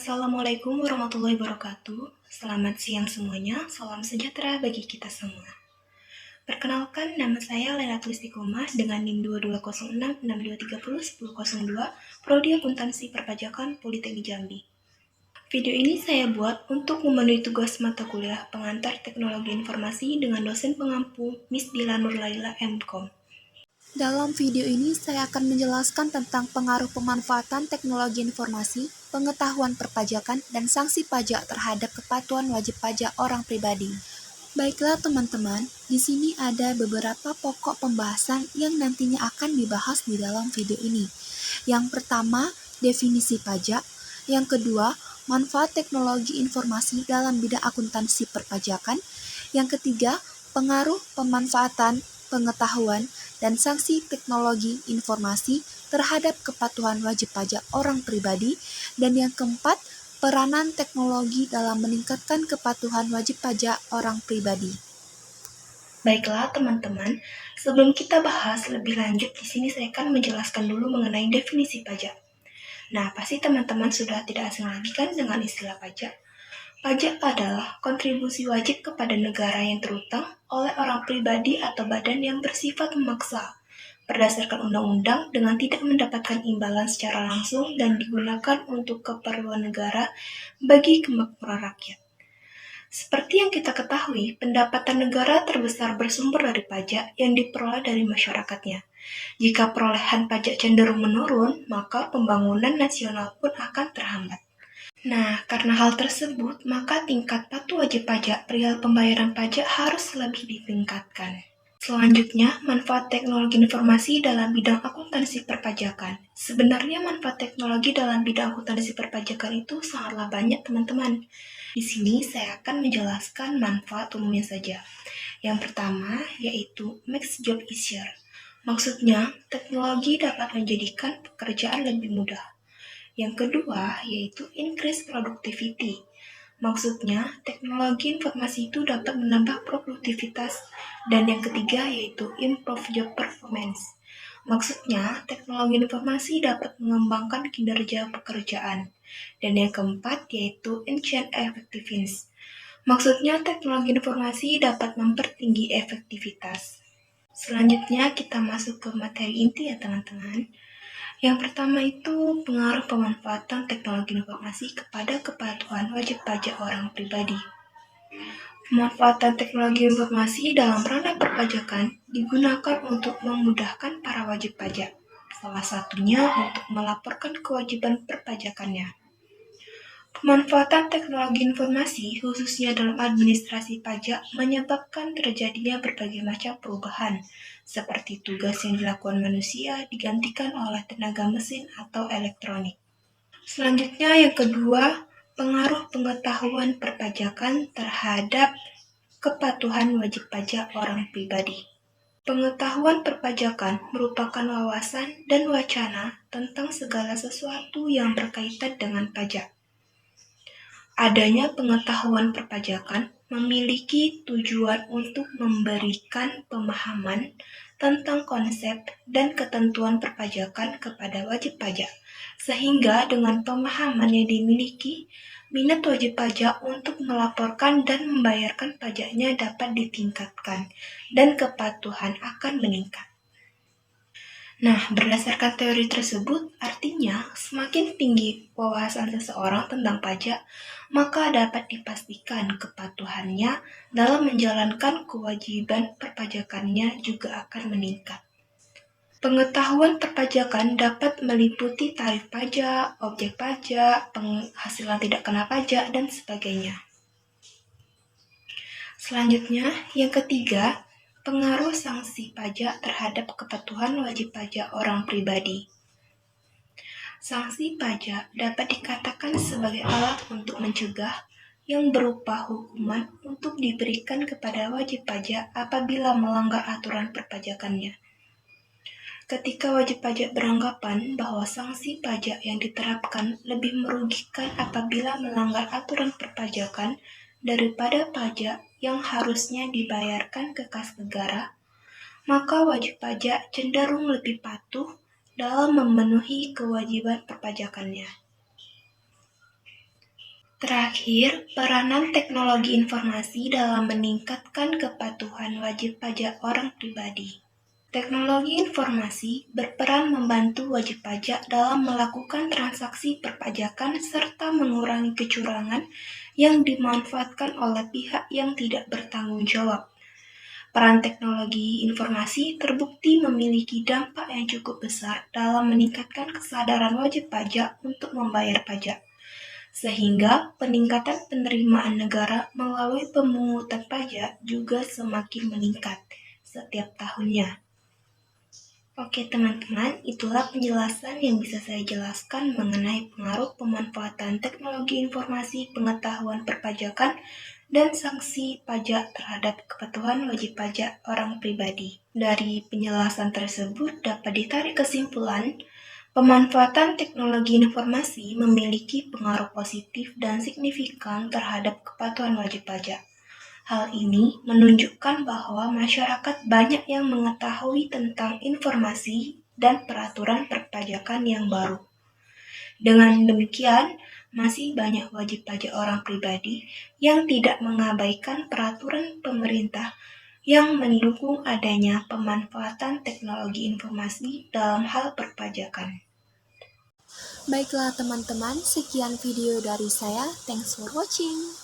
Assalamualaikum warahmatullahi wabarakatuh. Selamat siang semuanya, salam sejahtera bagi kita semua. Perkenalkan, nama saya Lena Tulistikoma dengan NIM 220662301002, Prodi Akuntansi Perpajakan Politeknik Jambi. Video ini saya buat untuk memenuhi tugas mata kuliah pengantar teknologi informasi dengan dosen pengampu Miss Dila Nurlaila M.Com. Dalam video ini saya akan menjelaskan tentang pengaruh pemanfaatan teknologi informasi, pengetahuan perpajakan, dan sanksi pajak terhadap kepatuhan wajib pajak orang pribadi. Baiklah teman-teman, di sini ada beberapa pokok pembahasan yang nantinya akan dibahas di dalam video ini. Yang pertama, definisi pajak. Yang kedua, manfaat teknologi informasi dalam bidang akuntansi perpajakan. Yang ketiga, pengaruh pemanfaatan pengetahuan dan sanksi teknologi informasi terhadap kepatuhan wajib pajak orang pribadi. Dan yang keempat, peranan teknologi dalam meningkatkan kepatuhan wajib pajak orang pribadi. Baiklah teman-teman, sebelum kita bahas lebih lanjut, di sini saya akan menjelaskan dulu mengenai definisi pajak. Nah, pasti teman-teman sudah tidak asing lagi kan dengan istilah pajak. Pajak adalah kontribusi wajib kepada negara yang terutang oleh orang pribadi atau badan yang bersifat memaksa berdasarkan undang-undang dengan tidak mendapatkan imbalan secara langsung dan digunakan untuk keperluan negara bagi kemakmuran rakyat. Seperti yang kita ketahui, pendapatan negara terbesar bersumber dari pajak yang diperoleh dari masyarakatnya. Jika perolehan pajak cenderung menurun, maka pembangunan nasional pun akan terhambat. Nah, karena hal tersebut, maka tingkat patuh wajib pajak perihal pembayaran pajak harus lebih ditingkatkan. Selanjutnya, manfaat teknologi informasi dalam bidang akuntansi perpajakan. Sebenarnya manfaat teknologi dalam bidang akuntansi perpajakan itu sangatlah banyak, teman-teman. Di sini saya akan menjelaskan manfaat umumnya saja. Yang pertama, yaitu makes job easier. Maksudnya, teknologi dapat menjadikan pekerjaan lebih mudah. Yang kedua, yaitu increase productivity. Maksudnya, teknologi informasi itu dapat menambah produktivitas. Dan yang ketiga, yaitu improve job performance. Maksudnya, teknologi informasi dapat mengembangkan kinerja pekerjaan. Dan yang keempat, yaitu enhance effectiveness. Maksudnya, teknologi informasi dapat mempertinggi efektivitas. Selanjutnya, kita masuk ke materi inti ya teman-teman. Yang pertama itu pengaruh pemanfaatan teknologi informasi kepada kepatuhan wajib pajak orang pribadi. Pemanfaatan teknologi informasi dalam ranah perpajakan digunakan untuk memudahkan para wajib pajak. Salah satunya untuk melaporkan kewajiban perpajakannya. Pemanfaatan teknologi informasi khususnya dalam administrasi pajak menyebabkan terjadinya berbagai macam perubahan, seperti tugas yang dilakukan manusia digantikan oleh tenaga mesin atau elektronik. Selanjutnya yang kedua, pengaruh pengetahuan perpajakan terhadap kepatuhan wajib pajak orang pribadi. Pengetahuan perpajakan merupakan wawasan dan wacana tentang segala sesuatu yang berkaitan dengan pajak. Adanya pengetahuan perpajakan memiliki tujuan untuk memberikan pemahaman tentang konsep dan ketentuan perpajakan kepada wajib pajak, sehingga dengan pemahaman yang dimiliki, minat wajib pajak untuk melaporkan dan membayarkan pajaknya dapat ditingkatkan dan kepatuhan akan meningkat. Nah, berdasarkan teori tersebut, artinya semakin tinggi wawasan seseorang tentang pajak, maka dapat dipastikan kepatuhannya dalam menjalankan kewajiban perpajakannya juga akan meningkat. Pengetahuan perpajakan dapat meliputi tarif pajak, objek pajak, penghasilan tidak kena pajak, dan sebagainya. Selanjutnya, yang ketiga, pengaruh sanksi pajak terhadap kepatuhan wajib pajak orang pribadi. Sanksi pajak dapat dikatakan sebagai alat untuk mencegah yang berupa hukuman untuk diberikan kepada wajib pajak apabila melanggar aturan perpajakannya. Ketika wajib pajak beranggapan bahwa sanksi pajak yang diterapkan lebih merugikan apabila melanggar aturan perpajakan daripada pajak yang harusnya dibayarkan ke kas negara, maka wajib pajak cenderung lebih patuh dalam memenuhi kewajiban perpajakannya. Terakhir, peranan teknologi informasi dalam meningkatkan kepatuhan wajib pajak orang pribadi. Teknologi informasi berperan membantu wajib pajak dalam melakukan transaksi perpajakan serta mengurangi kecurangan yang dimanfaatkan oleh pihak yang tidak bertanggung jawab. Peran teknologi informasi terbukti memiliki dampak yang cukup besar dalam meningkatkan kesadaran wajib pajak untuk membayar pajak, sehingga peningkatan penerimaan negara melalui pemungutan pajak juga semakin meningkat setiap tahunnya. Oke teman-teman, itulah penjelasan yang bisa saya jelaskan mengenai pengaruh pemanfaatan teknologi informasi pengetahuan perpajakan dan sanksi pajak terhadap kepatuhan wajib pajak orang pribadi. Dari penjelasan tersebut dapat ditarik kesimpulan, pemanfaatan teknologi informasi memiliki pengaruh positif dan signifikan terhadap kepatuhan wajib pajak. Hal ini menunjukkan bahwa masyarakat banyak yang mengetahui tentang informasi dan peraturan perpajakan yang baru. Dengan demikian, masih banyak wajib pajak orang pribadi yang tidak mengabaikan peraturan pemerintah yang mendukung adanya pemanfaatan teknologi informasi dalam hal perpajakan. Baiklah teman-teman, sekian video dari saya. Thanks for watching.